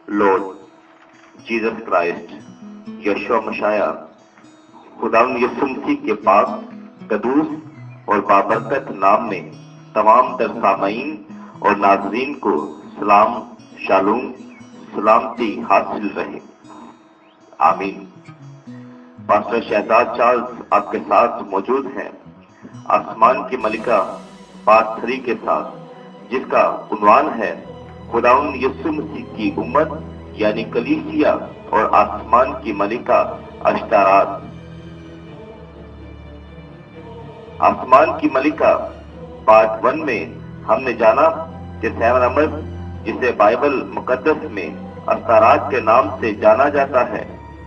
Lord Jesus Christ, यशुआ मशाया, खुदावंद यीशु मसीह के पाक, कदूस और बाबरकत नाम में तमाम तर सामईन और नाज़रीन को सलाम, शालूम, सलामती हासिल रहे। आमीन। पास्टर शहजाद चार्ल्स आपके साथ मौजूद हैं, आसमान की मलिका पार्ट 3 के साथ, जिसका उन्वान है खुदावंद यीशु मसीह की उम्मत यानी कलीसिया और आसमान की मलिका अश्तारात। आसमान की मलिका पार्ट 1 में हमने जाना कि सेमरामिस, जिसे बाइबल मुकद्दस में अश्तारात के नाम से जाना जाता है,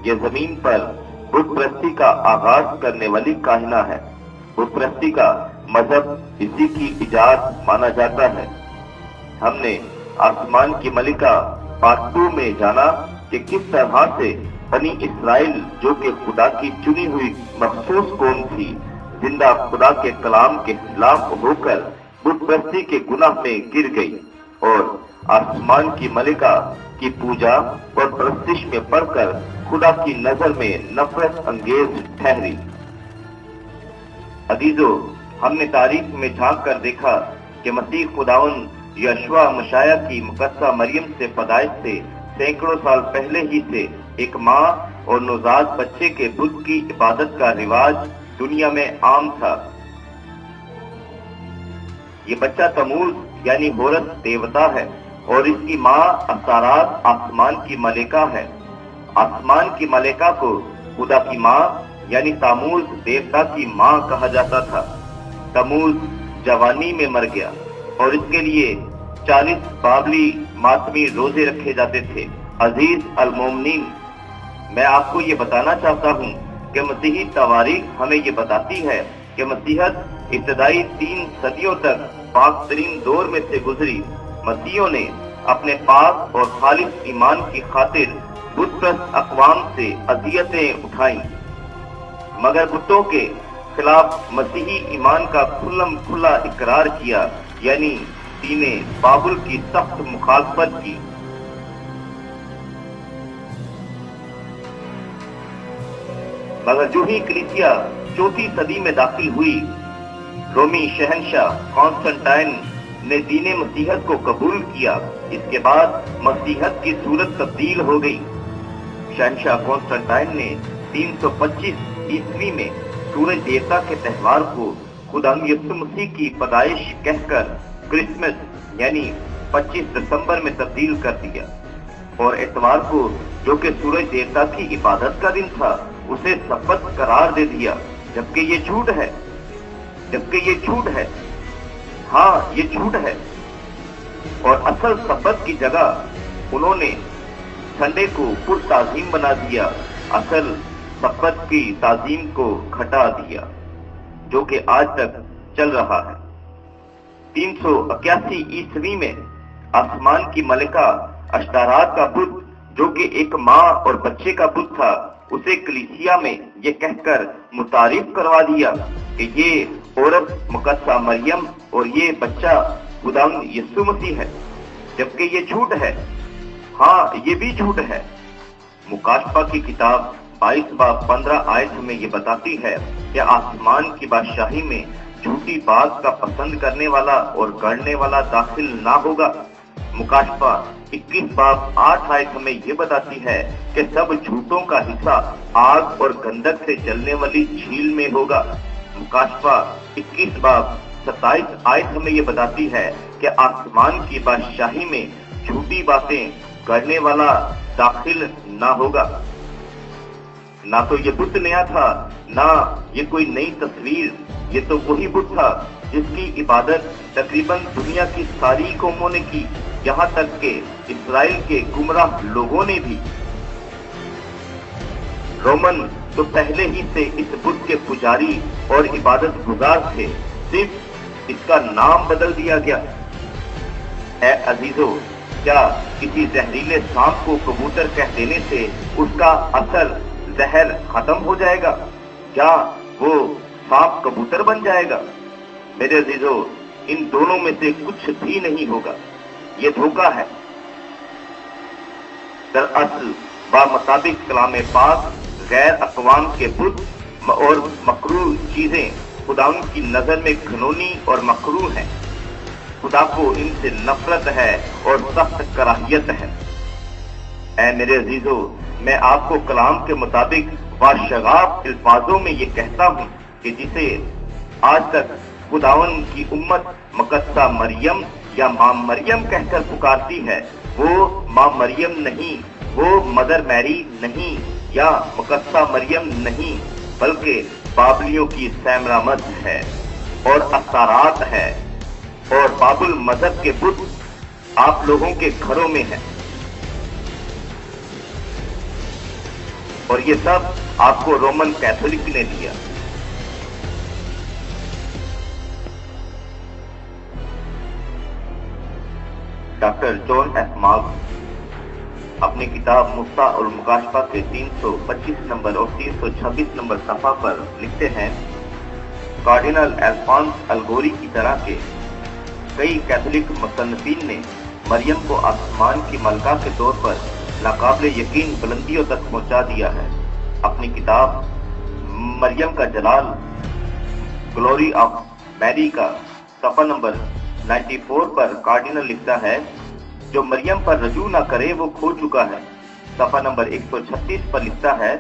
यह जमीन पर बुत परस्ती का आगाज करने वाली काहिना है। बुत परस्ती का मजहब इसी की इजाद माना जाता है। हमने आसमान की मलिका पार्ट 2 में जाना कि किस तरह से बनी इस्राइल, जो कि खुदा की चुनी हुई मखसूस कौम थी, जिंदा खुदा के कलाम के खिलाफ होकर बुत परस्ती के गुनाह में गिर गई और आसमान की मलिका की पूजा और परस्तिश में पड़कर खुदा की नजर में नफरत अंगेज ठहरी। अजीजों, हमने तारीख में झांक कर देखा कि मसीह खुदावंद यशुआ मशाया की मुकद्दसा मरियम से पैदाइश से सैकड़ों साल पहले ही से एक माँ और नवजात बच्चे के बुत की इबादत का रिवाज दुनिया में आम था। ये बच्चा तमूज यानी होरस देवता है और इसकी माँ अश्तारात आसमान की मलिका है। आसमान की मलिका को खुदा की माँ यानी तामूज देवता की माँ कहा जाता था। तमूज जवानी में मर गया और इसके लिए 40 बाबली मातमी रोजे रखे जाते थे। अजीज अल-मोमिनीन, मैं आपको ये बताना चाहता हूँ कि मसीही तवारीख हमें ये बताती है कि मसीहत इब्तदाई 3 सदियों तक पाक तरीन दौर में से गुजरी। मसीहियों ने अपने पाक और खालिस ईमान की खातिर बुतप्रस्त अक़वाम से अज़ियतें उठाई, मगर बुतों के खिलाफ मसीही ईमान का खुल्लम खुल्ला इकरार किया, यानी दीने बाबुल की सख्त मुखालफत की। मगर जो ही कलीसिया 4वीं सदी में दाखिल हुई, रोमी शहंशाह कॉन्स्टेंटाइन ने दीने मसीहत को कबूल किया। इसके बाद मसीहत की सूरत तब्दील हो गई। शहंशाह कॉन्स्टेंटाइन ने 325 ईस्वी में सूरज देवता के त्यौहार को खुदावंद यीशु मसीह की पैदाइश कहकर क्रिसमस यानी 25 दिसंबर में तब्दील कर दिया और इतवार को, जो कि सूरज देवता की इबादत का दिन था, उसे सब्बत करार दे दिया, जबकि ये झूठ है। हाँ, ये झूठ है। और असल सब्बत की जगह उन्होंने संडे को पुरताजीम बना दिया, असल सब्बत की ताजीम को घटा दिया, जो कि आज तक चल रहा है। 381 ईस्वी में आसमान की मलिका अश्तारात का बुत, जो कि एक माँ और बच्चे का बुत था, उसे कलीसिया में ये कहकर मुतारिफ करवा दिया कि ये औरत मुकद्दसा मरियम और ये बच्चा खुदावंद यीशु मसीह है, जबकि ये झूठ है। हाँ, ये भी झूठ है। मुकाशफा की किताब 22 बाब 15 आयत में ये बताती है कि आसमान की बादशाही में झूठी बात का पसंद करने वाला और गढ़ने वाला दाखिल ना होगा। मुकाशफा 21 बाब 8 आयत हमें ये बताती है कि सब झूठों का हिस्सा आग और गंधक से जलने वाली झील में होगा। मुकाशफा 21 बाब 27 आयत हमें ये बताती है कि आसमान की बादशाही में झूठी बातें करने वाला दाखिल ना होगा। ना तो ये बुत नया था, ना ये कोई नई तस्वीर, ये तो वही बुत था जिसकी इबादत तकरीबन दुनिया की सारी कौमों ने की, यहाँ तक के इस्राएल के गुमराह लोगों ने भी। रोमन तो पहले ही से इस बुत के पुजारी और इबादत गुजार थे, सिर्फ इसका नाम बदल दिया गया। है अजीजों, क्या किसी जहरीले सांप को कबूतर कह देने से उसका असर जहर खत्म हो जाएगा? क्या वो सांप कबूतर बन जाएगा? मेरे अजीजों, इन दोनों में से कुछ भी नहीं होगा। ये धोखा है। दरअसल बामुताबिक कलाम पाक गैर अकवाम के बुत और मकरूह चीजें खुदाउन की नजर में घिनौनी और मकरूह हैं। खुदा को इनसे नफरत है और सख्त कराहियत है। ऐ मेरे अजीजों, मैं आपको कलाम के मुताबिक वाशगाब अल्फाजों में ये कहता हूँ कि जिसे आज तक खुदावन की उम्मत मुकद्दसा मरियम या मां मरियम कहकर पुकारती है, वो मां मरियम नहीं, वो मदर मैरी नहीं या मुकद्दसा मरियम नहीं, बल्कि बाबलियों की सैमरामद है और अस्तारात है और बाबुल मजहब के बुत आप लोगों के घरों में है। और ये सब आपको रोमन कैथोलिक ने दिया। डॉक्टर जॉन एफ मार्क्स अपनी किताब मुफ्ता और मुकाशफा के 325 नंबर और 326 नंबर सफा पर लिखते हैं, कार्डिनल अल्फांस अलगोरी की तरह के कई कैथोलिक मुसन्निफीन ने मरियम को आसमान की मलका के तौर पर नाकाबिल यकीन बुलंदियों तक पहुंचा दिया है। अपनी किताब मरियम का जलाल ग्लोरी ऑफ मैरी का सफा नंबर 94 पर कार्डिनल लिखता है, जो मरियम पर रजू ना करे वो खो चुका है। सफा नंबर 136 पर लिखता है,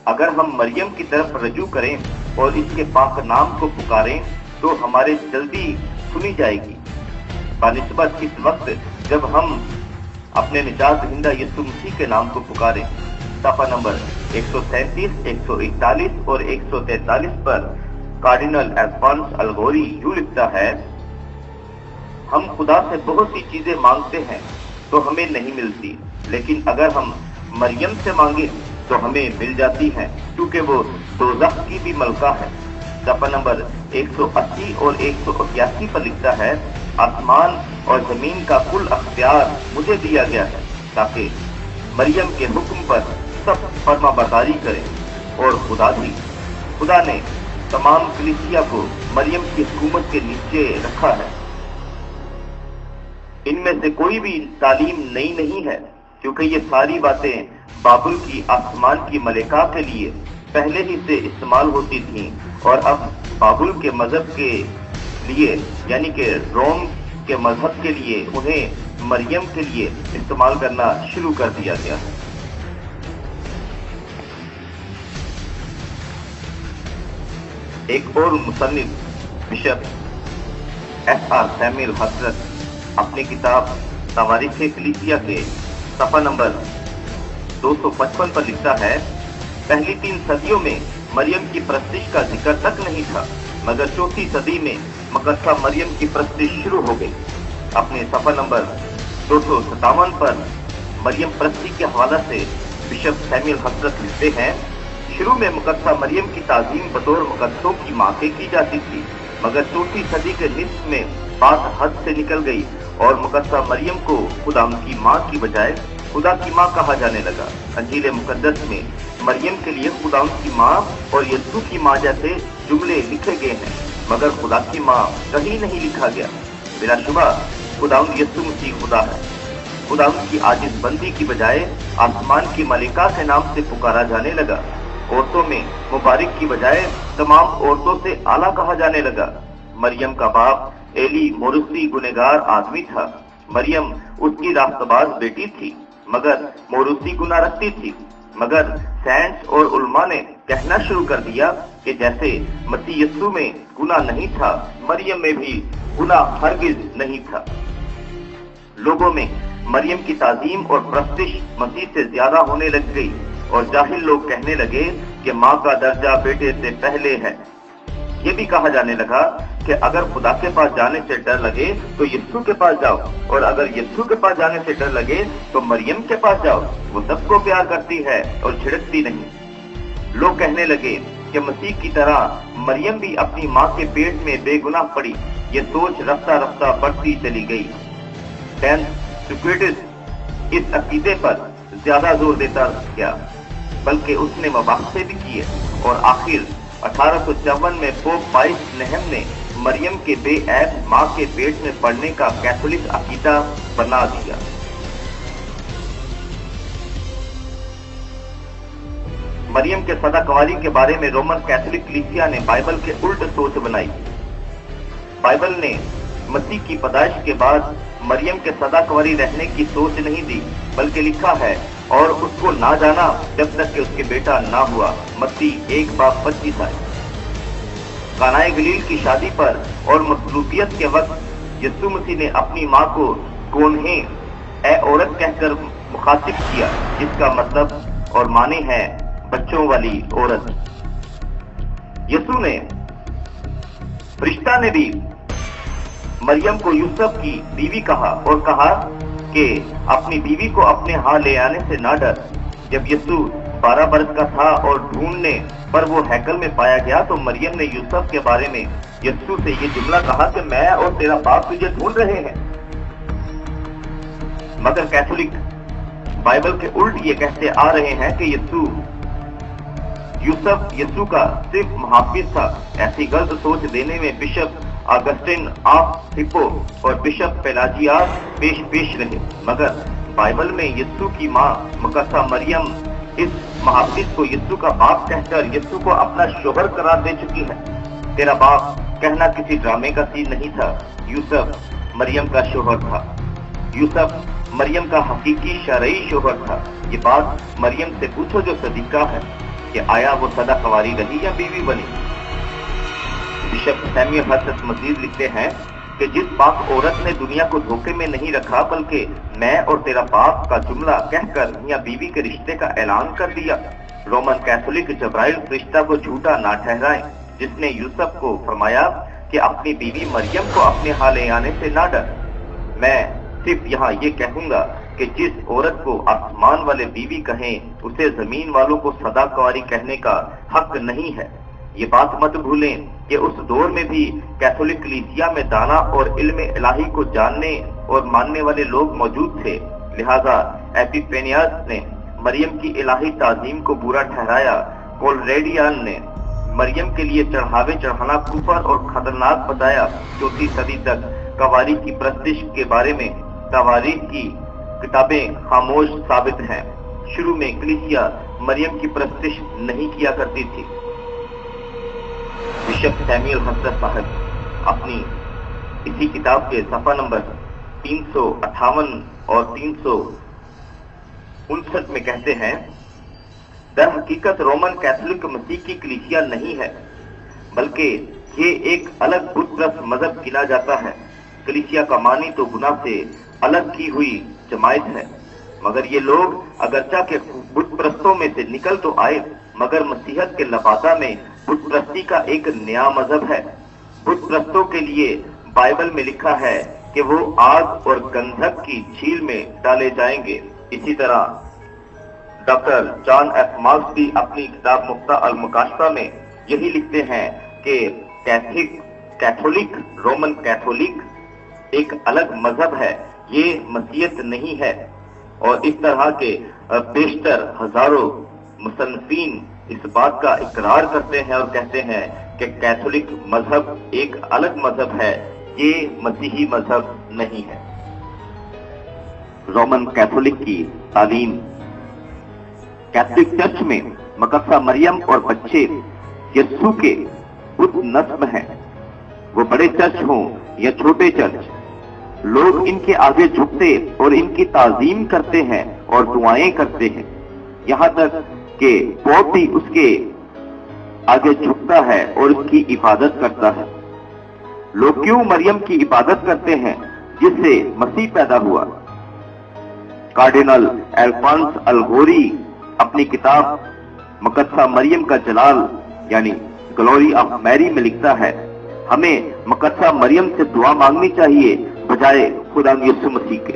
अगर हम मरियम की तरफ रजू करें और इसके पाक नाम को पुकारें तो हमारे जल्दी सुनी जाएगी, बानिस्बत इस वक्त जब हम अपने निजात दहिंदा यीशु मसीह के नाम को पुकारें। सफा नंबर 137, 141 और 143 पर कार्डिनल अल्फांस अलगोरी यूं लिखता है, हम खुदा से बहुत सी चीजें मांगते हैं तो हमें नहीं मिलती, लेकिन अगर हम मरियम से मांगे तो हमें मिल जाती हैं, क्योंकि वो दोज़ख की भी मलका है। सफा नंबर 180 और 181 पर लिखता है, आसमान और जमीन का कुल अख्तियार मुझे दिया गया है ताकि मरियम के हुक्म पर सब फर्माबरदारी करें। और खुदा ने तमाम कलीसिया को मरियम की हुकूमत के नीचे रखा है। इनमें से कोई भी तालीम नई नहीं है, क्योंकि ये सारी बातें बाबुल की आसमान की मलिका के लिए पहले ही से इस्तेमाल होती थीं और अब बाबुल के मजहब के लिए यानी कि रोम के मजहब के लिए उन्हें मरियम के लिए इस्तेमाल करना शुरू कर दिया गया। एक और मुसन्निफ बिशप एफ.आर. सैमुअल हसरत अपनी किताब तवारीख़ कलीसिया के सफा नंबर 255 पर लिखता है, पहली 3 सदियों में मरियम की परस्तिश का जिक्र तक नहीं था, मगर चौथी सदी में मुकद्दसा मरियम की परस्तिश शुरू हो गई। अपने सफा नंबर 257 पर मरियम परस्ती के हवाला से बिशप सैमुअल हसरत लिखते हैं, शुरू में मुकद्दसा मरियम की ताज़ीम बतौर मुकद्दसों की माँ के की जाती थी, मगर चौथी सदी के निस्फ में बात हद से निकल गई और मुकद्दसा मरियम को खुदा की माँ की बजाय खुदा की माँ कहा जाने लगा। अंजील मुकद्दस में मरियम के लिए खुदा की माँ और यीशु की माँ जैसे जुमले लिखे गए हैं, मगर खुदा की माँ कहीं नहीं लिखा गया। बिलाशुबा खुदा यीशु मसीह खुदा है। खुदा की आजिज़ बंदी की बजाय आसमान की मलिका के नाम से पुकारा जाने लगा। औरतों में मुबारक की बजाय तमाम औरतों से आला कहा जाने लगा। मरियम का बाप एली मोरूसी गुनहगार आदमी था। मरियम उसकी रास्तबाज बेटी थी, मगर मोरूसी गुनाह रखती थी। मगर साइंस और उलमा ने कहना शुरू कर दिया कि जैसे मसीह यीशु में गुनाह नहीं था, मरियम में भी गुनाह हरगिज नहीं था। लोगों में मरियम की ताजीम और परस्तिश मसीह से ज्यादा होने लग गई और जाहिल लोग कहने लगे कि माँ का दर्जा बेटे से पहले है। ये भी कहा जाने लगा कि अगर खुदा के पास जाने से डर लगे तो यीशु के पास जाओ, और अगर यीशु के पास जाने से डर लगे तो मरियम के पास जाओ, वो सबको प्यार करती है और छिड़कती नहीं। लोग कहने लगे कि मसीह की तरह मरियम भी अपनी माँ के पेट में बेगुनाह पड़ी। ये सोच रफ्ता रफ्ता बढ़ती चली गई। सुक्रेटिस इस अकीदे पर ज्यादा जोर देता गया, बल्कि उसने मुबाहसे भी किए और आखिर 1854 में पोप पाइस नहम ने मरियम के बेऐब माँ के पेट में पड़ने का कैथोलिक अकीदा बना दिया। मरियम के सदा कंवारी के बारे में रोमन कैथोलिक कलीसिया ने बाइबल के उल्ट सोच बनाई। बाइबल ने मसीह की पैदाइश के बाद मरियम के सदा कंवारी रहने की सोच नहीं दी, बल्कि लिखा है और उसको ना जाना जब तक कि उसके बेटा ना हुआ। मत्ती 1:25 आए। कानाए गलील की शादी पर और मसलूबियत के वक्त यीशु मसीह ने अपनी माँ को कोन्हे ए औरत कहकर मुखातिब किया, जिसका मतलब और माने है बच्चों वाली औरत। यीशु ने फरिश्ता ने भी मरियम को यूसुफ की बीवी कहा और कहा कि अपनी बीवी को अपने यहाँ ले आने से ना डर। जब यीशु 12 वर्ष का था और ढूंढने पर वो हैकल में पाया गया, तो मरियम ने यूसुफ के बारे में यीशु से ये जुमला कहा कि मैं और तेरा बाप तुझे ढूंढ रहे हैं। मगर कैथोलिक बाइबल के उल्ट ये कहते आ रहे हैं कि यूसुफ यीशु का सिर्फ मुहाफिज था। ऐसी गलत सोच देने में बिशप ऑगस्टिन ऑफ हिप्पो और बिशप पेलाजियास पेश रहे। मगर बाइबल में यीशु की मां मुकद्दसा मरियम इस मुहाफिज को यीशु का बाप कहकर यीशु को अपना शोहर करार दे चुकी है। तेरा बाप कहना किसी ड्रामे का सीन नहीं था, यूसुफ मरियम का शोहर था। यूसुफ मरियम का हकीकी शरई शोहर था। ये बात मरियम से पूछो जो सदीका है कि आया वो सदा कंवारी रही या बीवी बनी। बिशप सैमुअल हर्स्ट मजीद लिखते हैं कि जिस पाक औरत ने दुनिया को धोखे में नहीं रखा, बल्कि मैं और तेरा बाप का जुमला कहकर मियां बीवी के रिश्ते का ऐलान कर दिया। रोमन कैथोलिक जब्राइल फरिश्ता को झूठा ना ठहराए, जिसने यूसुफ को फरमाया कि अपनी बीवी मरियम को अपने हाल ले आने से ना डर। मैं सिर्फ यहाँ ये कहूंगा कि जिस औरत को आसमान वाले बीवी कहें, उसे जमीन वालों को सदा कंवारी कहने का हक नहीं है। ये बात मत भूलें कि उस दौर में भी कैथोलिक कलीसिया में दाना और इल्म इलाही को जानने और मानने वाले लोग मौजूद थे। लिहाजा एपिफेनियस ने मरियम की इलाही ताजीम को बुरा ठहराया। कोलरेडियन ने मरियम के लिए चढ़ावे चढ़ाना कुफर और खतरनाक बताया। 4वीं सदी तक कंवारी की प्रस्तिश के बारे में तवारीख की किताबें खामोश साबित हैं। शुरू में कलीसिया मरियम की प्रस्तिश नहीं किया करती थी। बिशप सैमुअल हर्स्ट साहब अपनी इसी किताब के सफा नंबर 358 और 359 में कहते हैं, दर हकीकत रोमन कैथोलिक मसीह की कलीसिया नहीं है, बल्कि ये एक अलग बुतप्रस्त मजहब गिना जाता है। कलीसिया का मानी तो गुनाह से अलग की हुई जमायत है, मगर ये लोग अगरचा के बुतप्रस्तों में से निकल तो आए, मगर मसीहत के लबादा में बुतप्रस्ती का एक नया मजहब है। बुतप्रस्तों के लिए बाइबल में लिखा है कि वो आग और गंधक की झील में डाले जाएंगे। इसी तरह डॉक्टर जॉन एफ मार्क्स भी अपनी किताब मुफ्ता अल मुकाशफा में यही लिखते हैं कि कैथोलिक रोमन कैथोलिक एक अलग मजहब है, ये मसीहत नहीं है। और इस तरह के बेशतर हजारों मुसन्निफीन इस बात का इकरार करते हैं और कहते हैं कि कैथोलिक मजहब एक अलग मजहब है, ये मसीही मजहब नहीं है। रोमन कैथोलिक की तालीम। कैथोलिक चर्च में मुकद्दसा मरियम और बच्चे यीशु के बुत नस्ब हैं। वो बड़े चर्च हों या छोटे चर्च, लोग इनके आगे झुकते और इनकी ताजीम करते हैं और दुआएं करते हैं। यहाँ तक कि पोप भी उसके आगे झुकता है और उसकी इबादत करता है। लोग क्यों मरियम की इबादत करते हैं जिससे मसीह पैदा हुआ? कार्डिनल अल्फोंस अल्गोरी अपनी किताब मुकद्दसा मरियम का जलाल यानी ग्लोरी ऑफ मैरी में लिखता है, हमें मुकद्दसा मरियम से दुआ मांगनी चाहिए बजाय खुदा यीशु मसीह के।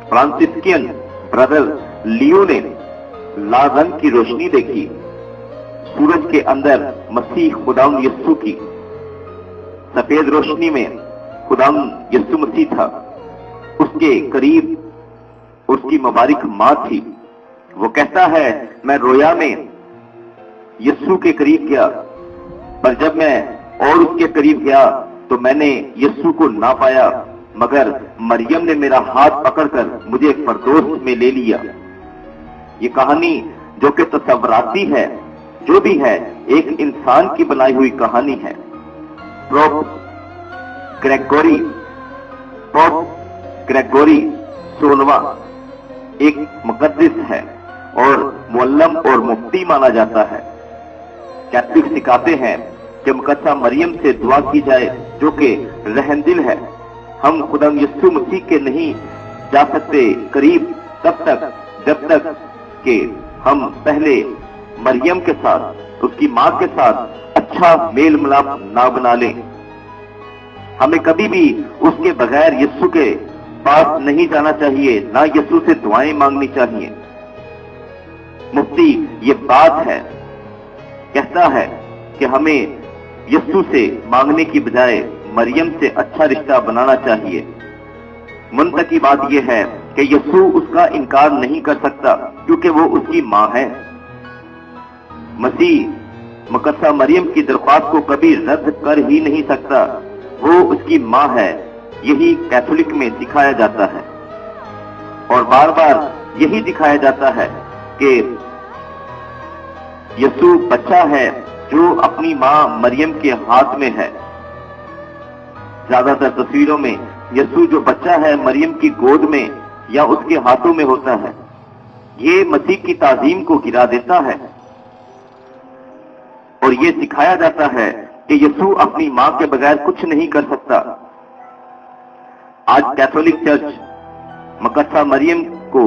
फ्रांसिस्कियन ब्रदर लियो ने लाल रंग की रोशनी देखी, सूरज के अंदर मसीह खुदाम यीशु की, सफेद रोशनी में खुदाम यीशु मसीह था, उसके करीब उसकी मुबारक मां थी। वो कहता है, मैं रोया में यीशु के करीब गया, पर जब मैं और उसके करीब गया तो मैंने यीशु को ना पाया, मगर मरियम ने मेरा हाथ पकड़कर मुझे फरदौस में ले लिया। یہ کہانی جو کہ تصوراتی ہے، جو بھی ہے ایک انسان کی بنائی ہوئی کہانی ہے۔ پوپ گریگوری 16واں ایک مقدس ہے اور معلم اور مفتی مانا جاتا ہے۔ کیتھولک سکھاتے ہیں کہ مقدسہ مریم سے دعا کی جائے جو کہ رحم دل ہے۔ ہم خدا یسوع مسیح کے نہیں جا سکتے قریب تب تک جب تک کہ ہم پہلے مریم کے ساتھ، اس کی ماں کے ساتھ اچھا میل ملاپ نہ بنا لیں۔ ہمیں کبھی بھی اس کے بغیر یسوع کے پاس نہیں جانا چاہیے، نہ یسوع سے دعائیں مانگنی چاہیے۔ مفتی یہ بات ہے، کہتا ہے کہ ہمیں یسوع سے مانگنے کی بجائے مریم سے اچھا رشتہ بنانا چاہیے۔ منطقی بات یہ ہے کہ یسوع اس کا انکار نہیں کر سکتا کیونکہ وہ اس کی ماں ہے۔ مسیح مقدسہ مریم کی درخواست کو کبھی رد کر ہی نہیں سکتا، وہ اس کی ماں ہے۔ یہی کیتھولک میں دکھایا جاتا ہے اور بار بار یہی دکھایا جاتا ہے کہ یسوع بچہ ہے جو اپنی ماں مریم کے ہاتھ میں ہے۔ زیادہ تر تصویروں میں یسوع جو بچہ ہے مریم کی گود میں یا اس کے ہاتھوں میں ہوتا ہے۔ یہ مسیح کی تعظیم کو گرا دیتا ہے اور یہ سکھایا جاتا ہے کہ یسوع اپنی ماں کے بغیر کچھ نہیں کر سکتا۔ آج کیتھولک چرچ مقدسہ مریم کو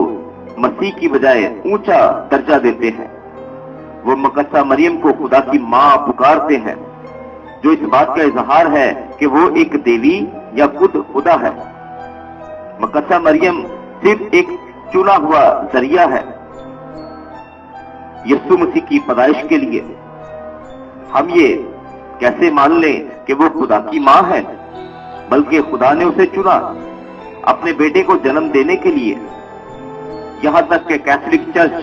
مسیح کی بجائے اونچا درجہ دیتے ہیں۔ وہ مقدسہ مریم کو خدا کی ماں پکارتے ہیں، جو اس بات کا اظہار ہے کہ وہ ایک دیوی یا خود خدا ہے۔ مقدسہ مریم صرف ایک چنا ہوا ذریعہ ہے یسوع مسیح کی پیدائش کے لیے۔ ہم یہ کیسے مان لیں کہ وہ خدا کی ماں ہے؟ بلکہ خدا نے اسے چنا اپنے بیٹے کو جنم دینے کے لیے۔ یہاں تک کہ کیتھولک چرچ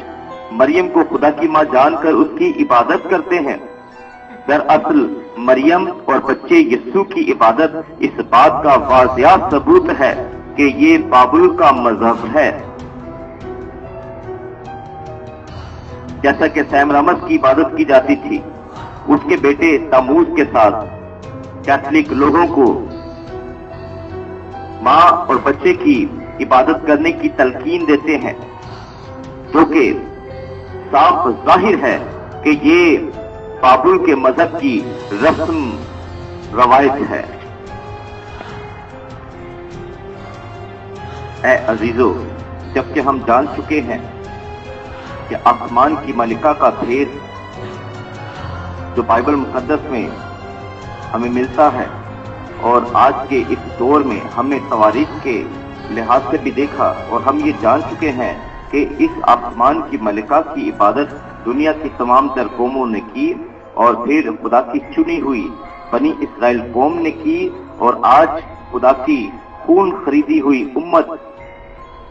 مریم کو خدا کی ماں جان کر اس کی عبادت کرتے ہیں۔ دراصل مریم اور بچے یسوع کی عبادت اس بات کا واضح ثبوت ہے کہ یہ بابل کا مذہب ہے۔ جیسا کہ سیم رامس کی عبادت کی جاتی تھی اس کے بیٹے تاموز کے ساتھ، کیتھولک لوگوں کو ماں اور بچے کی عبادت کرنے کی تلقین دیتے ہیں، جو کہ صاف ظاہر ہے کہ یہ بابل کے مذہب کی رسم روایت ہے۔ اے عزیزو، جبکہ ہم جان چکے ہیں کہ آسمان کی ملکہ کا بھید جو بائبل مقدس میں ہمیں ملتا ہے، اور آج کے اس دور میں ہم نے تواریخ کے لحاظ سے بھی دیکھا، اور ہم یہ جان چکے ہیں کہ اس آسمان کی ملکہ کی عبادت دنیا کی تمام تر قوموں نے کی، اور پھر خدا کی چنی ہوئی بنی اسرائیل قوم نے کی، اور آج خدا کی خون خریدی ہوئی امت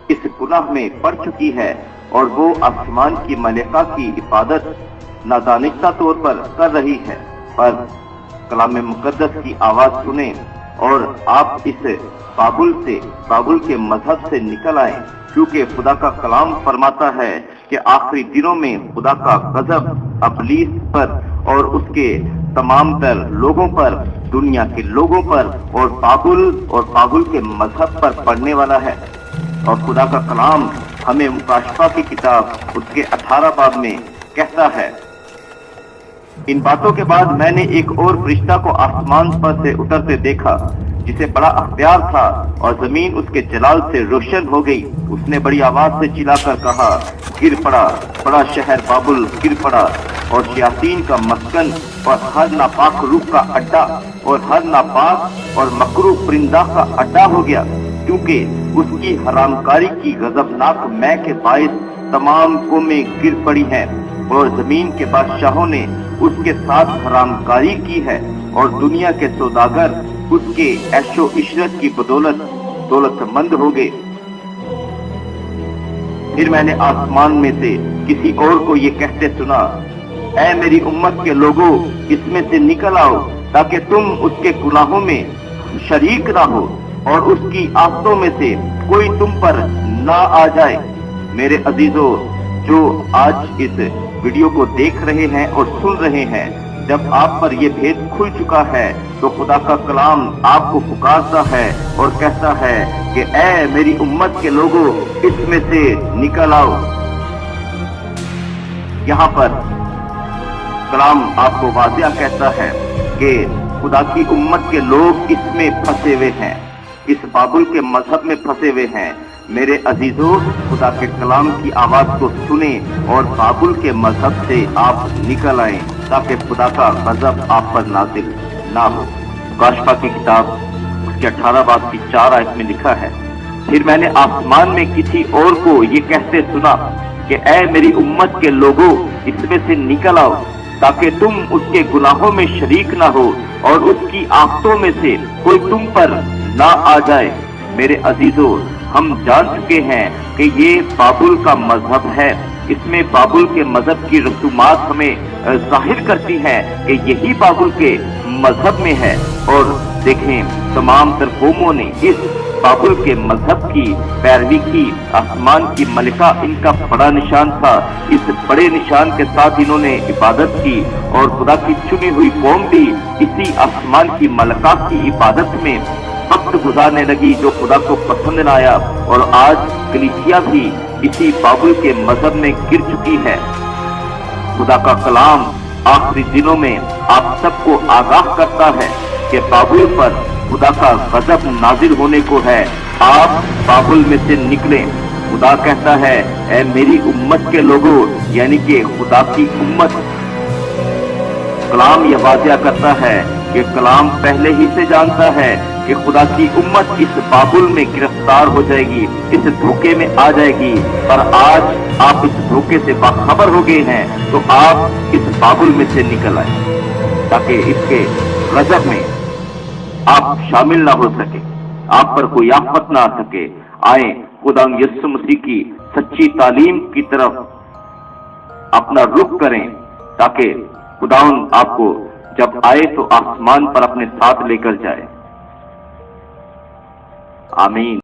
اس گناہ میں پڑ چکی ہے، اور وہ آسمان کی ملکہ کی عبادت نادانستہ طور پر کر رہی ہے۔ پر کلام مقدس کی آواز سنیں اور آپ اس بابل کے مذہب سے نکل آئیں، کیونکہ خدا کا کلام فرماتا ہے کہ آخری دنوں میں خدا کا غضب ابلیس پر اور اس کے تمام تر لوگوں پر، دنیا کے لوگوں پر، اور بابل کے مذہب پر پڑنے والا ہے۔ اور خدا کا کلام ہمیں مکاشفہ کی کتاب اس کے 18 باب میں کہتا ہے، ان باتوں کے بعد میں نے ایک اور فرشتہ کو آسمان پر سے اترتے دیکھا، جسے بڑا اختیار تھا، اور زمین اس کے جلال سے روشن ہو گئی۔ اس نے بڑی آواز سے چلا کر کہا، گر پڑا، بڑا شہر بابل گر پڑا، اور شیاطین کا مسکن، اور ہر ناپاک روح کا اڈا، اور ہر ناپاک اور مکروہ پرندہ کا اڈا ہو گیا، کیونکہ اس کی حرام کاری کی غضبناک مے کے باعث تمام قومیں گر پڑی ہیں، اور زمین کے بادشاہوں نے اس کے ساتھ حرام کاری کی ہے، اور دنیا کے سوداگر اس کے عیش و عشرت کی بدولت دولت مند ہو گئے۔ پھر میں نے آسمان میں سے کسی اور کو یہ کہتے سنا، اے میری امت کے لوگوں، اس میں سے نکل آؤ تاکہ تم اس کے گناہوں میں شریک نہ ہو، اور اس کی آفتوں میں سے کوئی تم پر نہ آ جائے۔ میرے عزیزو، जो आज इस वीडियो को देख रहे हैं और सुन रहे हैं, जब आप पर ये भेद खुल चुका है तो खुदा का कलाम आपको पुकारता है और कहता है कि ऐ मेरी उम्मत के लोगों, इसमें से निकल आओ। यहाँ पर कलाम आपको वाज़िया कहता है कि खुदा की उम्मत के लोग इसमें फंसे हुए हैं, इस बाबुल के मजहब में फंसे हुए हैं। मेरे अजीजों, खुदा के कलाम की आवाज को सुने और बाबुल के मजहब से आप निकल आए, ताकि खुदा का गजब आप पर नाजिल ना हो। काशफा की किताब उसके 18 बाब की 4 आयत में लिखा है, फिर मैंने आसमान में किसी और को ये कहते सुना कि ऐ मेरी उम्मत के लोगों, इसमें से निकल आओ, ताकि तुम उसके गुनाहों में शरीक ना हो और उसकी आफतों में से कोई तुम पर ना आ जाए। मेरे अजीजों, हम जान चुके हैं कि ये बाबुल का मजहब है। इसमें बाबुल के मजहब की रसूमात हमें जाहिर करती हैं कि यही बाबुल के मजहब में है। और देखें, तमाम तर कौमों ने इस बाबुल के मजहब की पैरवी की। आसमान की मलिका इनका बड़ा निशान था। इस बड़े निशान के साथ इन्होंने इबादत की और खुदा की चुनी हुई कौम भी इसी आसमान की मलिका की इबादत में वक्त गुजारने लगी, जो खुदा को पसंद न आया। और आज कलीसिया भी इसी बाबुल के मजहब में गिर चुकी है। खुदा का कलाम आखिरी दिनों में आप सबको आगाह करता है कि बाबुल पर खुदा का गजब नाजिल होने को है। आप बाबुल में से निकलें। खुदा कहता है, ऐ मेरी उम्मत के लोगों, यानी कि खुदा की उम्मत। कलाम यह वाज़िया करता है कि कलाम पहले ही से जानता है कि खुदा की उम्मत इस बाबुल में गिरफ्तार हो जाएगी, इस धोखे में आ जाएगी। पर आज आप इस धोखे से बाखबर हो गए हैं, तो आप इस बाबुल में से निकल आए, ताकि इसके गजब में आप शामिल ना हो सके, आप पर कोई आफत ना आ सके। आए, खुदा यीशु मसीह की सच्ची तालीम की तरफ अपना रुख करें, ताकि खुदावन आपको जब आए तो आसमान पर अपने साथ लेकर जाए। आमीन।